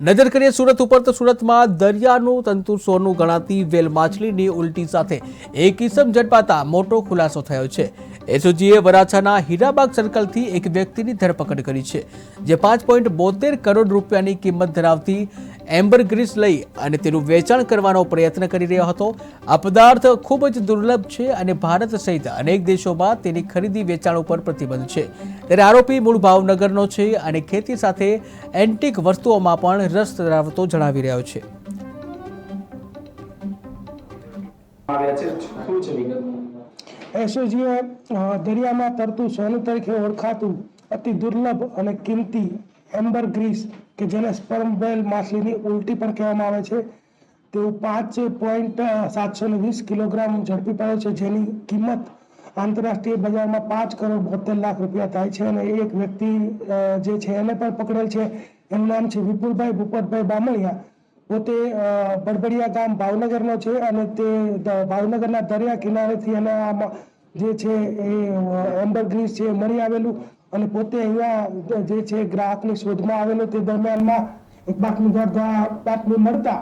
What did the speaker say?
નજર કરીએ સુરત ઉપર તો સુરતમાં દરિયાનું તંતુ સોનું ગણાતી વેલ માછલીની ઉલટી સાથે એક કિસમ ઝડપાતા મોટો ખુલાસો થયો છે। એસઓજીએ વરાછાના હીરાબાગ સર્કલથી એક વ્યક્તિની ધરપકડ કરી છે, જે 5.72 કરોડ રૂપિયાની કિંમત ધરાવતી એમ્બરગ્રીસ લઈ અને તેનું વેચાણ કરવાનો પ્રયત્ન કરી રહ્યો હતો। આ પદાર્થ ખૂબ જ દુર્લભ છે અને ભારત સહિત અનેક દેશોમાં તેની ખરીદી વેચાણ ઉપર પ્રતિબંધ છે। ત્યારે આરોપી મૂળ ભાવનગરનો છે અને ખેતી સાથે એન્ટિક વસ્તુઓમાં પણ રસ ધરાવતો જણાવી રહ્યો છે। એસઓજીએ દરિયામાં તરતું સોનું તરીકે ઓળખાતું અતિ દુર્લભ અને કિંમતી એમ્બરગ્રીસ કે જેને સ્પર્મ વેલ માછલીની ઉલટી પણ કહેવામાં આવે છે, તેવું 5.720 કિલોગ્રામ ઝડપી પાડ્યો છે, જેની કિંમત આંતરરાષ્ટ્રીય બજારમાં 5 કરોડ 72 લાખ રૂપિયા થાય છે। અને એક વ્યક્તિ જે છે એને પણ પકડેલ છે। એનું નામ છે વિપુલભાઈ ભૂપતભાઈ બામણિયા। પોતે બરબડિયા ગામ ભાવનગરનો છે અને તે ભાવનગરના દરિયા કિનારેથી એને જે છે એ એમ્બરગ્રીસ છે મળી આવેલું અને પોતે અહીંયા જે છે ગ્રાહકની શોધમાં આવેલો। તે દરમિયાનમાં એક બાતમી મળતા